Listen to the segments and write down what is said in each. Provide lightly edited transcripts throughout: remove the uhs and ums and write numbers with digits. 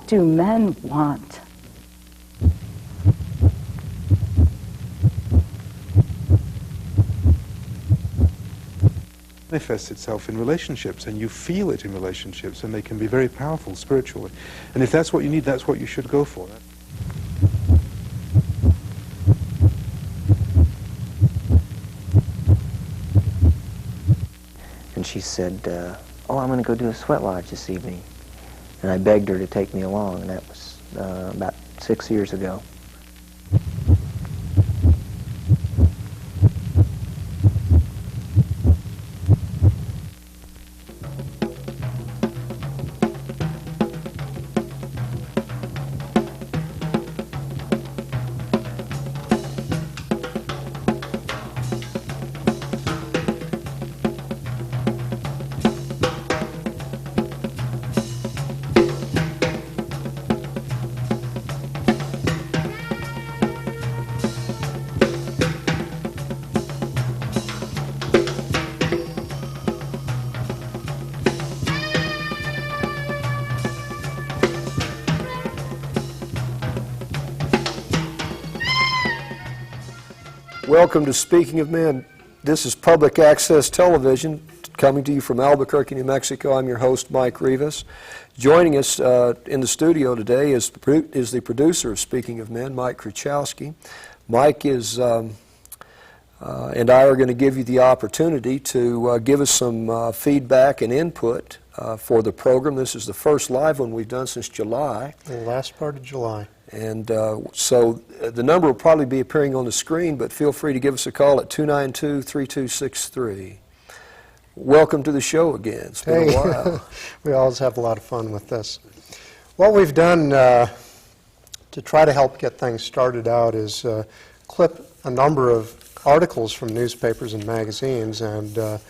What do men want? Manifests itself in relationships, and you feel it in relationships, and they can be very powerful spiritually. And if that's what you need, that's what you should go for. And she said, oh, I'm going to go do a sweat lodge this evening. And I begged her to take me along, and that was about 6 years ago. Welcome to Speaking of Men. This is public access television coming to you from Albuquerque, New Mexico. I'm your host, Mike Rivas. Joining us in the studio today is the producer of Speaking of Men, Mike Kruchoski. Mike is and I are going to give you the opportunity to give us some feedback and input for the program. This is the first live one we've done since July. The last part of July. And so the number will probably be appearing on the screen, but feel free to give us a call at 292-3263. Welcome to the show again. It's been a while. We always have a lot of fun with this. What we've done to try to help get things started out is clip a number of articles from newspapers and magazines, and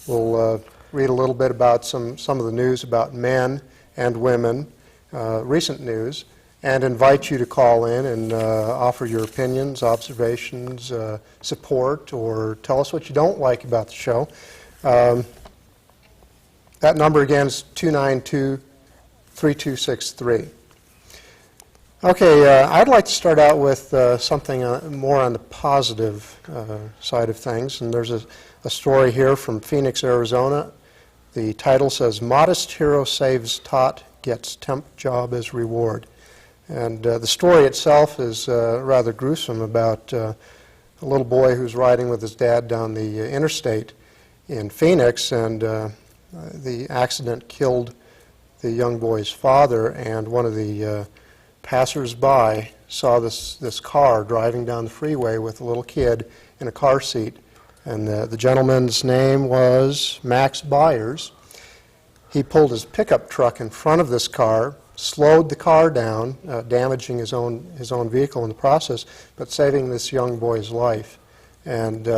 we'll read a little bit about some of the news about men and women, recent news, and invite you to call in and offer your opinions, observations, support, or tell us what you don't like about the show. That number again is 292-3263. Okay, I'd like to start out with something more on the positive side of things, and there's a story here from Phoenix, Arizona. The title says, "Modest Hero Saves Tot, Gets Temp Job as Reward." And the story itself is rather gruesome, about a little boy who's riding with his dad down the interstate in Phoenix, and the accident killed the young boy's father, and one of the passers-by saw this car driving down the freeway with a little kid in a car seat. And the gentleman's name was Max Byers. He pulled his pickup truck in front of this car, slowed the car down, damaging his own vehicle in the process, but saving this young boy's life. And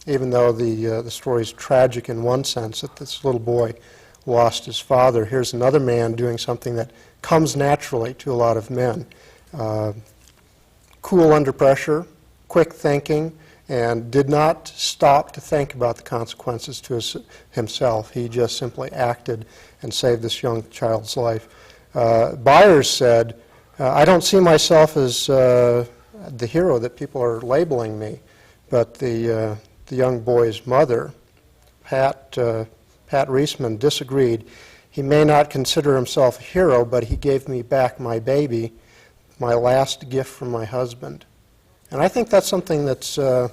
even though the story is tragic in one sense, that this little boy lost his father, here's another man doing something that comes naturally to a lot of men. Cool under pressure, quick thinking, and did not stop to think about the consequences to himself. He just simply acted and saved this young child's life. Byers said, "I don't see myself as the hero that people are labeling me," but the young boy's mother, Pat Reisman, disagreed. "He may not consider himself a hero, but he gave me back my baby, my last gift from my husband." And I think that's something that's you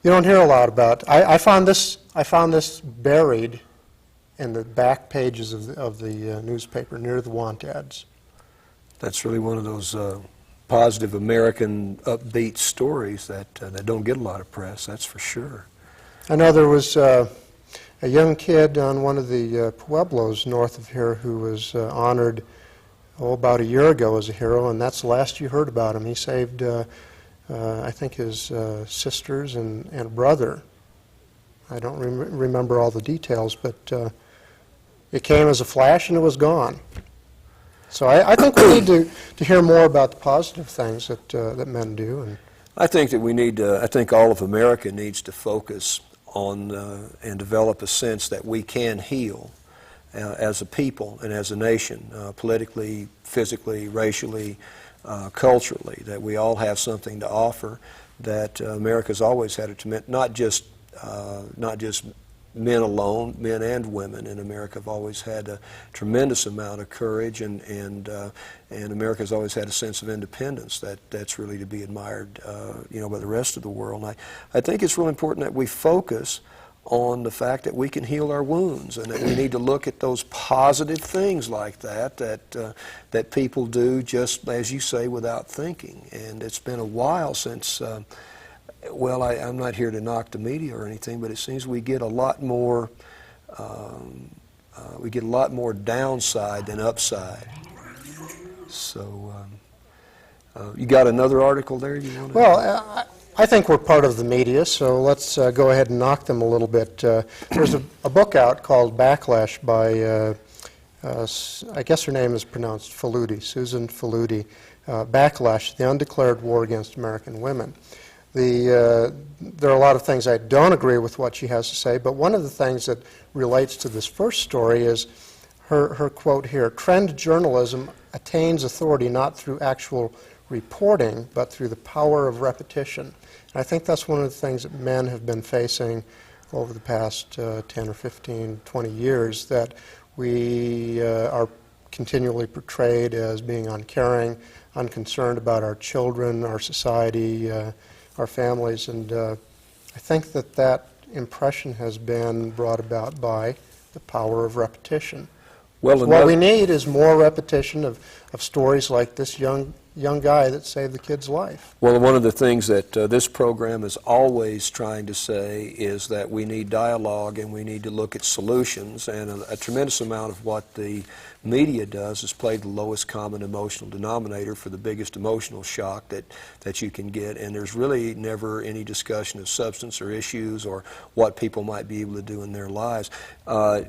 don't hear a lot about. I found this buried in the back pages of the newspaper near the want ads. That's really one of those positive American upbeat stories that don't get a lot of press, that's for sure. I know there was a young kid on one of the pueblos north of here who was honored about a year ago as a hero, and that's the last you heard about him. He saved, I think, his sisters and brother. I don't remember all the details, but it came as a flash and it was gone. So I think we need to hear more about the positive things that men do. And I think that we need to, I think all of America needs to focus on and develop a sense that we can heal. as a people and as a nation, politically, physically, racially, culturally, that we all have something to offer, that America's always had a tremendous, not just men alone, men and women in America have always had a tremendous amount of courage, and America's always had a sense of independence that's really to be admired, by the rest of the world. And I think it's really important that we focus on the fact that we can heal our wounds, and that we need to look at those positive things like that people do, just as you say, without thinking. And it's been a while since. Well, I'm not here to knock the media or anything, but it seems we get a lot more downside than upside. So, you got another article there you want to? Well, I think we're part of the media, so let's go ahead and knock them a little bit. There's a book out called Backlash by, I guess her name is pronounced Faludi, Susan Faludi. Backlash, the Undeclared War Against American Women. There are a lot of things I don't agree with what she has to say, but one of the things that relates to this first story is her quote here: "Trend journalism attains authority not through actual reporting, but through the power of repetition." And I think that's one of the things that men have been facing over the past 10 or 15, 20 years, that we are continually portrayed as being uncaring, unconcerned about our children, our society, our families, and I think that impression has been brought about by the power of repetition. Well, So what we need is more repetition of stories like this young guy that saved the kid's life. Well, one of the things that this program is always trying to say is that we need dialogue and we need to look at solutions, and a tremendous amount of what the media does is play the lowest common emotional denominator for the biggest emotional shock that you can get, and there's really never any discussion of substance or issues or what people might be able to do in their lives. To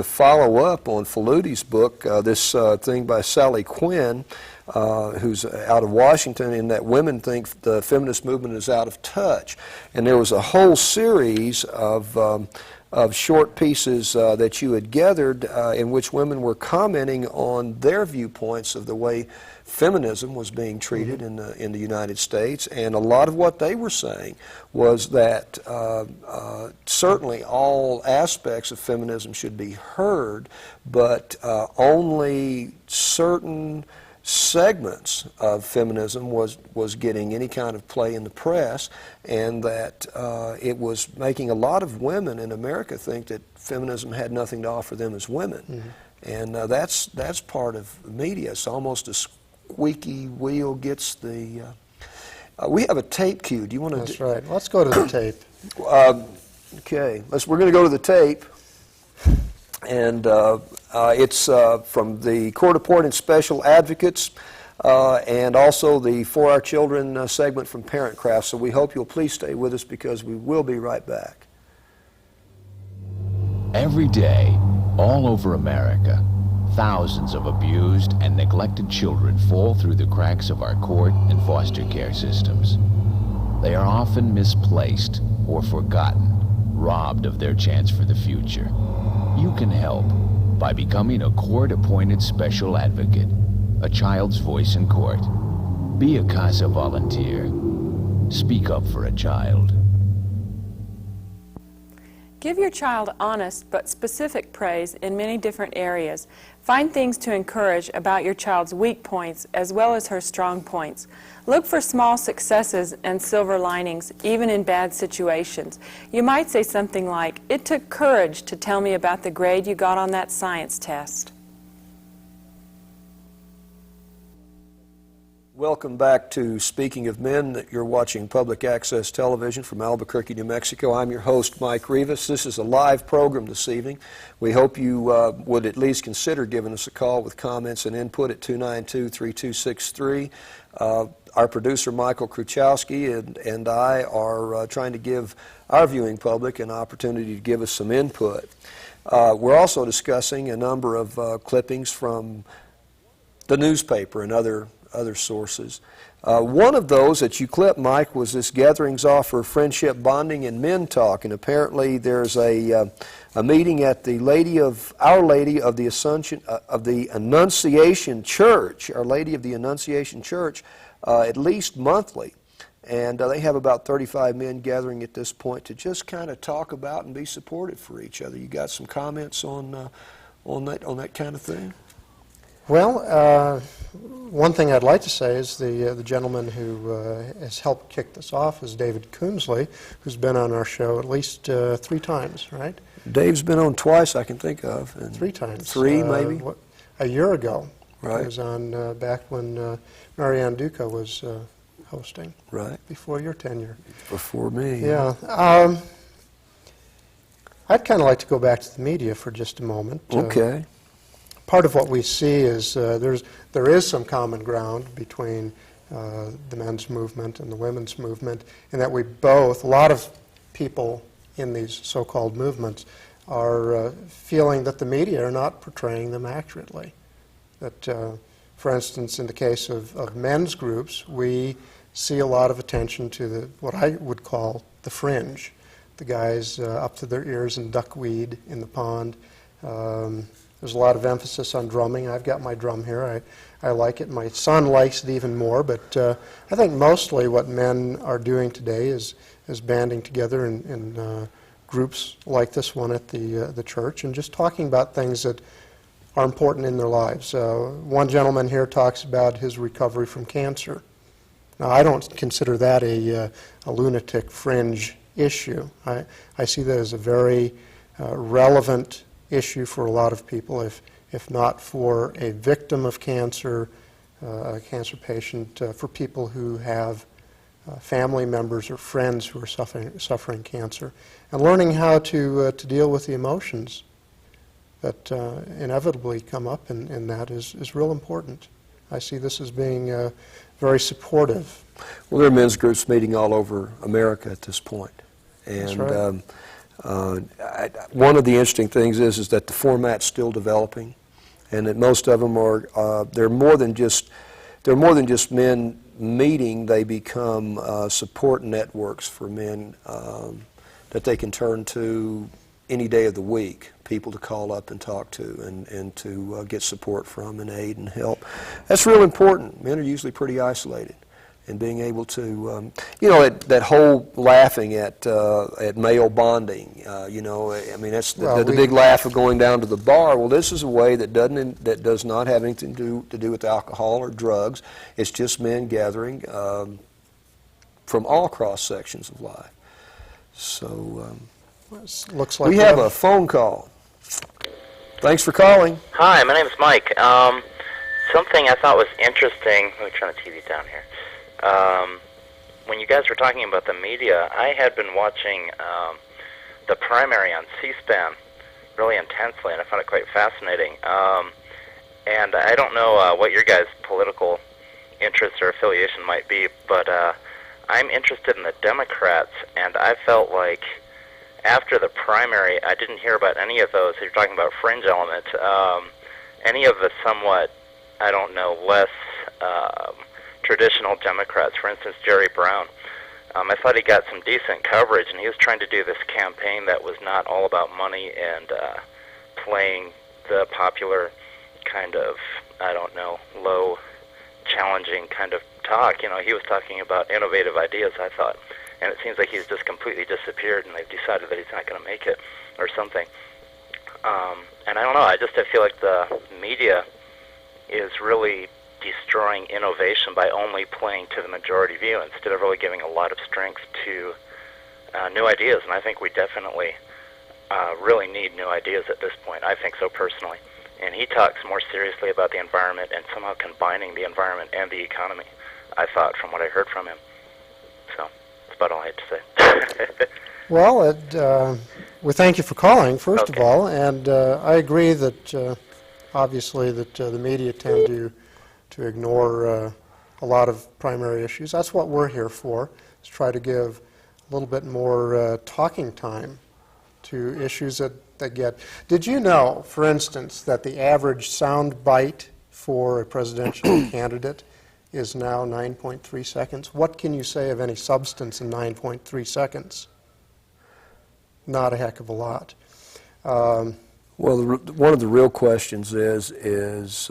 follow up on Faludi's book, this thing by Sally Quinn, who's out of Washington, in that women think the feminist movement is out of touch. And there was a whole series of short pieces that you had gathered in which women were commenting on their viewpoints of the way feminism was being treated in the United States, and a lot of what they were saying was that certainly all aspects of feminism should be heard, but only certain segments of feminism was getting any kind of play in the press, and that it was making a lot of women in America think that feminism had nothing to offer them as women. And that's part of the media. It's almost a squeaky wheel gets the... we have a tape cue. Do you want to... That's right. Let's go to the tape. Okay. We're going to go to the tape. And it's from the Court-Appointed Special Advocates and also the For Our Children segment from Parent Craft. So we hope you'll please stay with us, because we will be right back. Every day, all over America, thousands of abused and neglected children fall through the cracks of our court and foster care systems. They are often misplaced or forgotten, robbed of their chance for the future. You can help by becoming a court-appointed special advocate, a child's voice in court. Be a CASA volunteer. Speak up for a child. Give your child honest but specific praise in many different areas. Find things to encourage about your child's weak points as well as her strong points. Look for small successes and silver linings, even in bad situations. You might say something like, "It took courage to tell me about the grade you got on that science test." Welcome back to Speaking of Men. You're watching Public Access Television from Albuquerque, New Mexico. I'm your host, Mike Rivas. This is a live program this evening. We hope you would at least consider giving us a call with comments and input at 292-3263. Our producer, Michael Kruchoski, and I are trying to give our viewing public an opportunity to give us some input. We're also discussing a number of clippings from the newspaper and other sources. One of those that you clipped, Mike, was this Gatherings Offer Friendship Bonding and Men Talk, and apparently there's a meeting at Our Lady of the Assumption of the Annunciation Church, Our Lady of the Annunciation Church, at least monthly. And they have about 35 men gathering at this point to just kind of talk about and be supportive for each other. You got some comments on that kind of thing? Well, one thing I'd like to say is the gentleman who has helped kick this off is David Coomsley, who's been on our show at least 3 times, right? Dave's been on twice I can think of. And 3 times. 3 maybe? A year ago. Right. He was on back when Marianne Duca was hosting. Right. Before your tenure. Before me. Yeah. I'd kind of like to go back to the media for just a moment. Okay. Part of what we see is there is some common ground between the men's movement and the women's movement, in that a lot of people in these so-called movements are feeling that the media are not portraying them accurately. That, for instance, in the case of men's groups, we see a lot of attention to what I would call the fringe, the guys up to their ears in duckweed in the pond. There's a lot of emphasis on drumming. I've got my drum here. I like it. My son likes it even more. But I think mostly what men are doing today is banding together in groups like this one at the church and just talking about things that are important in their lives. One gentleman here talks about his recovery from cancer. Now, I don't consider that a lunatic fringe issue. I see that as a very relevant issue for a lot of people, if not for a victim of cancer, a cancer patient, for people who have family members or friends who are suffering cancer, and learning how to deal with the emotions that inevitably come up in that is real important. I see this as being very supportive. Well, there are men's groups meeting all over America at this point. And That's right. One of the interesting things is that the format's still developing, and that most of them are they're more than just men meeting. They become support networks for men that they can turn to any day of the week, people to call up and talk to and to get support from and aid and help. That's real important. Men are usually pretty isolated. And being able to, that whole laughing at male bonding, I mean, that's the big laugh of going down to the bar. Well, this is a way that does not have anything to do with alcohol or drugs. It's just men gathering from all cross sections of life. So Looks like we have a phone call. Thanks for calling. Hi, my name is Mike. Something I thought was interesting. Let me turn the TV down here. When you guys were talking about the media, I had been watching the primary on C-SPAN really intensely, and I found it quite fascinating. And I don't know what your guys' political interests or affiliation might be, but I'm interested in the Democrats, and I felt like after the primary, I didn't hear about any of those. You're talking about fringe elements. Any of the somewhat, I don't know, less traditional Democrats, for instance, Jerry Brown. I thought he got some decent coverage, and he was trying to do this campaign that was not all about money and playing the popular kind of, I don't know, low, challenging kind of talk. He was talking about innovative ideas, I thought, and it seems like he's just completely disappeared, and they've decided that he's not going to make it or something. And I don't know, I feel like the media is really destroying innovation by only playing to the majority view instead of really giving a lot of strength to new ideas. And I think we definitely really need new ideas at this point. I think so personally. And he talks more seriously about the environment and somehow combining the environment and the economy, I thought, from what I heard from him. So that's about all I had to say. Well, we thank you for calling, first of all, and I agree that obviously that the media tend to ignore a lot of primary issues. That's what we're here for, is try to give a little bit more talking time to issues that get. Did you know, for instance, that the average sound bite for a presidential candidate is now 9.3 seconds. What can you say of any substance in 9.3 seconds? Not a heck of a lot. Well, one of the real questions is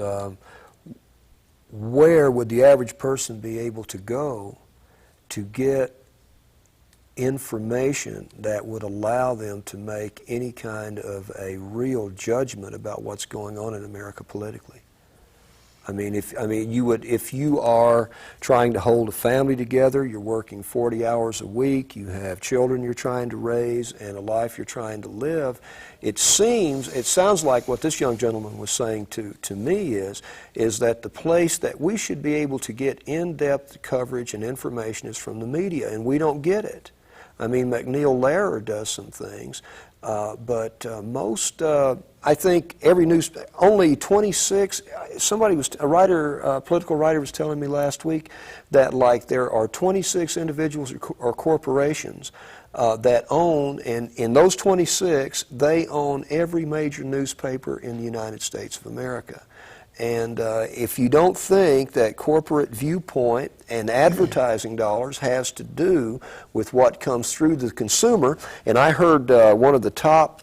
where would the average person be able to go to get information that would allow them to make any kind of a real judgment about what's going on in America politically? If you are trying to hold a family together, you're working 40 hours a week, you have children you're trying to raise, and a life you're trying to live, it sounds like what this young gentleman was saying to me is that the place that we should be able to get in-depth coverage and information is from the media, and we don't get it. McNeil Lehrer does some things, but most, I think every only 26, a political writer was telling me last week that there are 26 individuals or corporations that own, and in those 26, they own every major newspaper in the United States of America. And if you don't think that corporate viewpoint and advertising dollars has to do with what comes through the consumer, and I heard one of the top,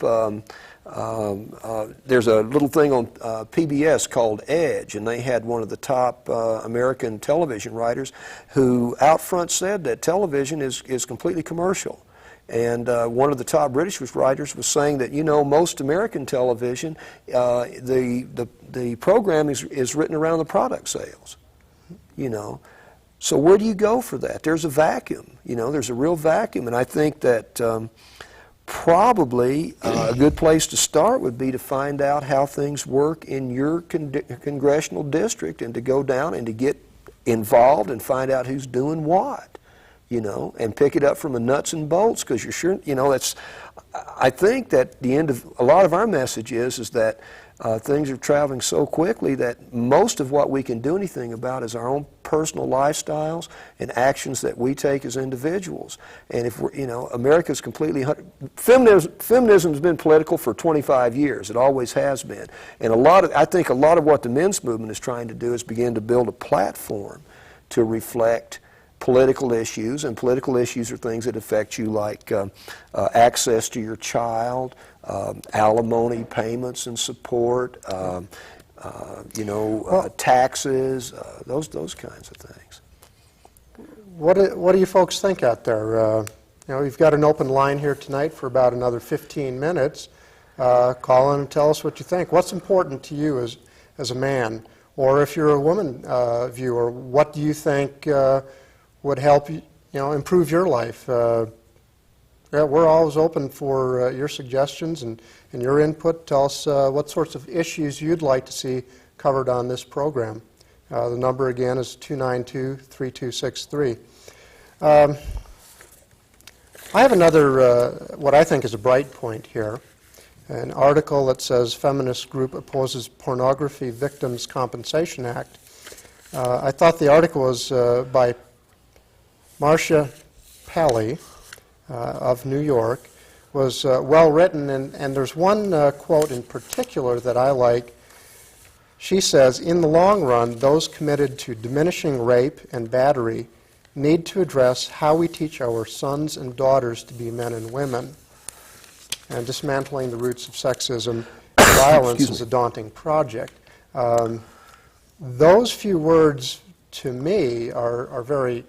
there's a little thing on PBS called Edge, and they had one of the top American television writers who out front said that television is completely commercial. And one of the top British writers was saying that, most American television, the program is written around the product sales, So where do you go for that? There's a vacuum, there's a real vacuum. And I think that probably a good place to start would be to find out how things work in your congressional district and to go down and to get involved and find out who's doing what. And pick it up from the nuts and bolts, because you're sure, I think that the end of a lot of our message is that things are traveling so quickly that most of what we can do anything about is our own personal lifestyles and actions that we take as individuals. And if we're, America's completely, feminism's been political for 25 years. It always has been. And I think a lot of what the men's movement is trying to do is begin to build a platform to reflect political issues, and political issues are things that affect you, like access to your child, alimony payments and support, taxes, those kinds of things. What do you folks think out there? You've got an open line here tonight for about another 15 minutes. Call in and tell us what you think. What's important to you as a man? Or if you're a woman viewer, what do you think would help improve your life? We're always open for your suggestions and your input. Tell us what sorts of issues you'd like to see covered on this program. The number again is 292-3263. I have another, what I think is a bright point here, an article that says feminist group opposes Pornography Victims Compensation Act. I thought the article was by Marcia Pally of New York, was well written, and there's one quote in particular that I like. She says, "In the long run, those committed to diminishing rape and battery need to address how we teach our sons and daughters to be men and women. And dismantling the roots of sexism and violence is a daunting project." Those few words, to me, are very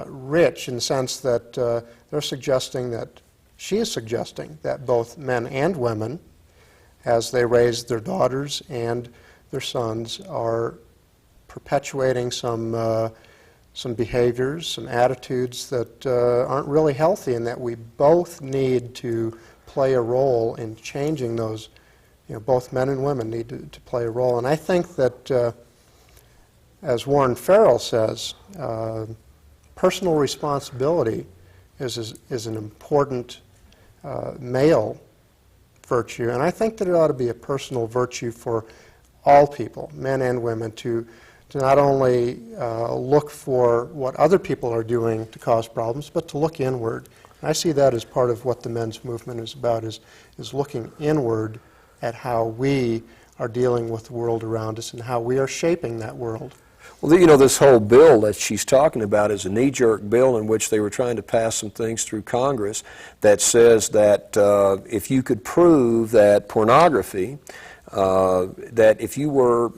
rich in the sense that she is suggesting that both men and women, as they raise their daughters and their sons, are perpetuating some behaviors, some attitudes that aren't really healthy, and that we both need to play a role in changing those. Both men and women need to play a role. And I think that, as Warren Farrell says, personal responsibility is an important male virtue, and I think that it ought to be a personal virtue for all people, men and women, to not only look for what other people are doing to cause problems, but to look inward. And I see that as part of what the men's movement is about, is looking inward at how we are dealing with the world around us and how we are shaping that world. Well, you know, this whole bill that she's talking about is a knee-jerk bill in which they were trying to pass some things through Congress that says that if you could prove that pornography, that if you were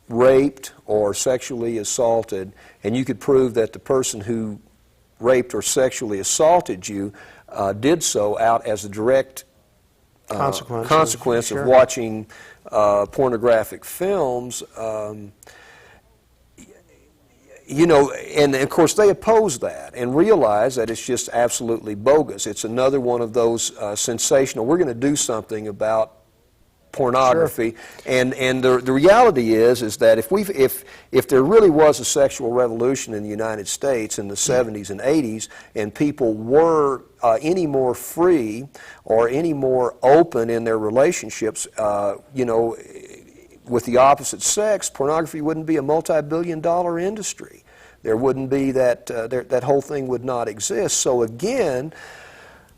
raped or sexually assaulted, and you could prove that the person who raped or sexually assaulted you did so out as a direct consequence sure. of watching pornographic films, you know, and of course they oppose that and realize that it's just absolutely bogus. It's another one of those sensational, we're going to do something about pornography. Sure. And the reality is that if there really was a sexual revolution in the United States in the 70s and 80s, and people were any more free or any more open in their relationships, you know, with the opposite sex, pornography wouldn't be a multi-billion-dollar industry. There wouldn't be that, that whole thing would not exist. So again,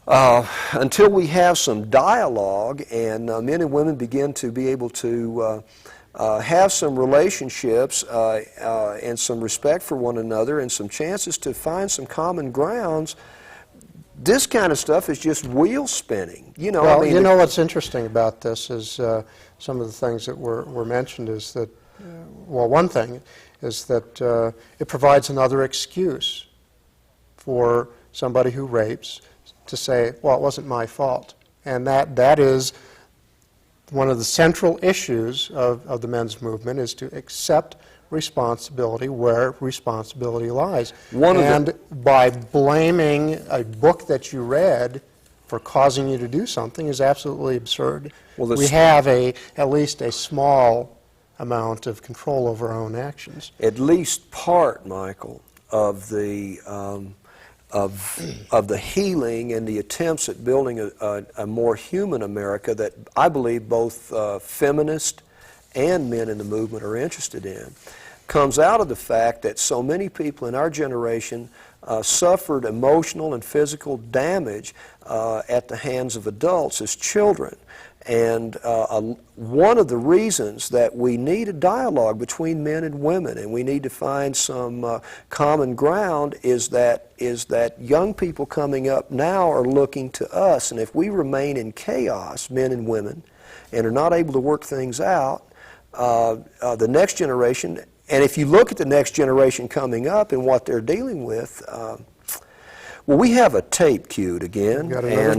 until we have some dialogue and men and women begin to be able to have some relationships and some respect for one another and some chances to find some common grounds, this kind of stuff is just wheel spinning. You know, well, I mean, you know what's interesting about this is some of the things that were mentioned is that, well, one thing is that it provides another excuse for somebody who rapes to say, well, it wasn't my fault. And that is one of the central issues of the men's movement, is to accept responsibility where responsibility lies. And by blaming a book that you read for causing you to do something is absolutely absurd. Well, we have at least a small amount of control over our own actions. At least part, Michael, of the of the healing and the attempts at building a more human America that I believe both feminists and men in the movement are interested in, comes out of the fact that so many people in our generation suffered emotional and physical damage at the hands of adults as children. And one of the reasons that we need a dialogue between men and women, and we need to find some common ground, is that young people coming up now are looking to us. And if we remain in chaos, men and women, and are not able to work things out, the next generation, and if you look at the next generation coming up and what they're dealing with, well, we have a tape queued again, and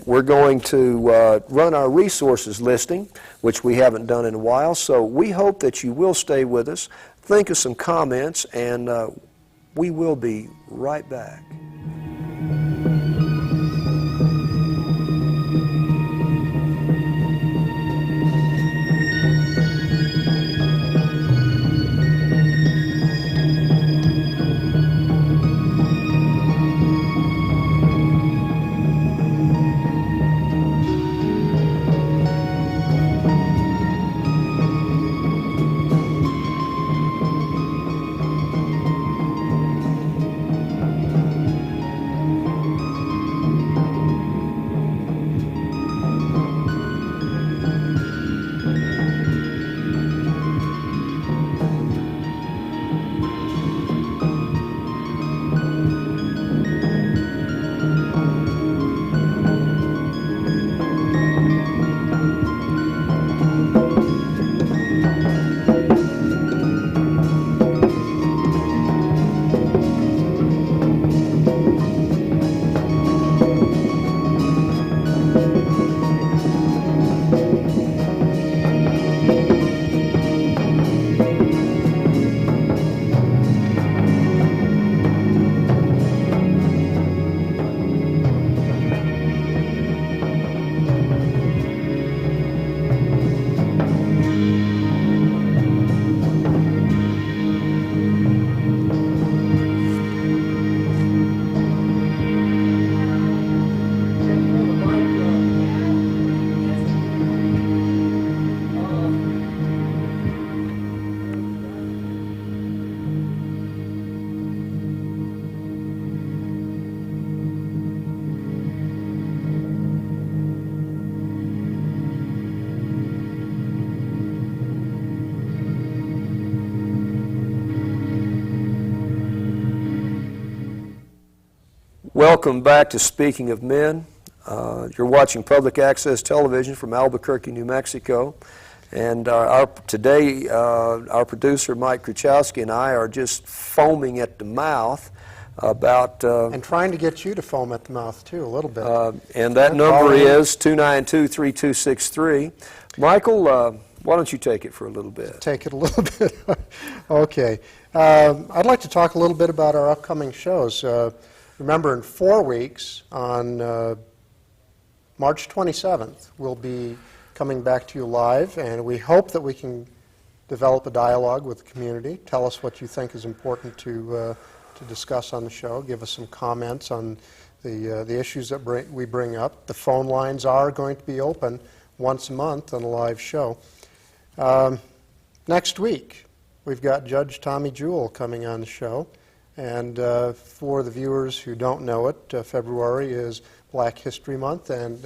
we're going to run our resources listing, which we haven't done in a while. So we hope that you will stay with us, think of some comments, and we will be right back. Welcome back to Speaking of Men. You're watching public access television from Albuquerque, New Mexico. And today, our producer, Mike Kruchoski, and I are just foaming at the mouth about... and trying to get you to foam at the mouth, too, a little bit. And that number is 292-3263. Michael, why don't you take it for a little bit? Take it a little bit. Okay. I'd like to talk a little bit about our upcoming shows. Remember, in 4 weeks, on March 27th, we'll be coming back to you live, and we hope that we can develop a dialogue with the community. Tell us what you think is important to discuss on the show. Give us some comments on the issues that we bring up. The phone lines are going to be open once a month on a live show. Next week, we've got Judge Tommy Jewell coming on the show. And for the viewers who don't know it, February is Black History Month, and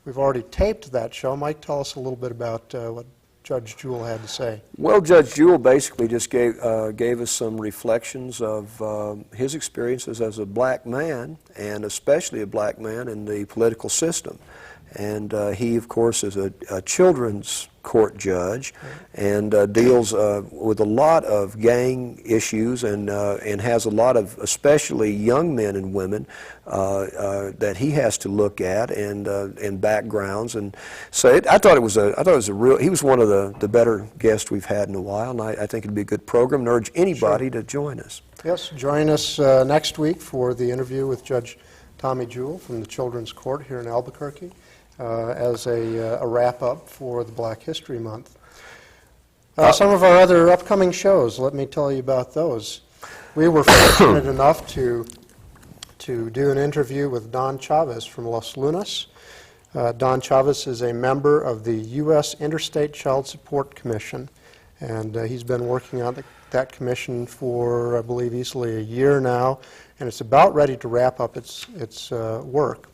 we've already taped that show. Mike, tell us a little bit about what Judge Jewell had to say. Well, Judge Jewell basically just gave us some reflections of his experiences as a black man, and especially a black man in the political system. And he, of course, is a children's court judge and deals with a lot of gang issues and has a lot of, especially young men and women, that he has to look at and backgrounds. And so I thought it was a real. He was one of the better guests we've had in a while, and I think it'd be a good program. And urge anybody to join us. Yes, join us next week for the interview with Judge Tommy Jewell from the Children's Court here in Albuquerque. As a wrap-up for the Black History Month. Some of our other upcoming shows, let me tell you about those. We were fortunate enough to do an interview with Don Chavez from Los Lunas. Don Chavez is a member of the U.S. Interstate Child Support Commission, and he's been working on that commission for, I believe, easily a year now, and it's about ready to wrap up its work.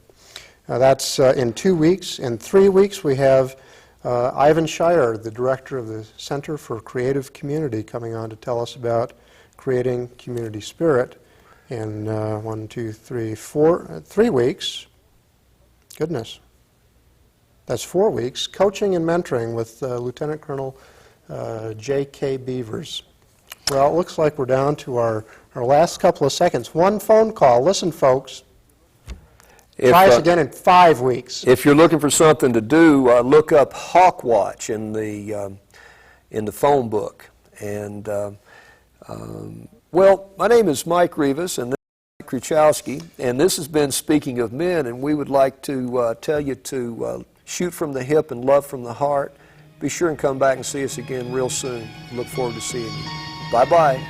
That's in 2 weeks. In 3 weeks, we have Ivan Shire, the director of the Center for Creative Community, coming on to tell us about creating community spirit in 3 weeks. Goodness. That's 4 weeks. Coaching and mentoring with Lieutenant Colonel J.K. Beavers. Well, it looks like we're down to our last couple of seconds. One phone call. Listen, folks. Try us again in 5 weeks. If you're looking for something to do, look up Hawk Watch in the phone book. And well, my name is Mike Rivas, and this is Mike Kruchoski, and this has been Speaking of Men. And we would like to tell you to shoot from the hip and love from the heart. Be sure and come back and see us again real soon. Look forward to seeing you. Bye-bye.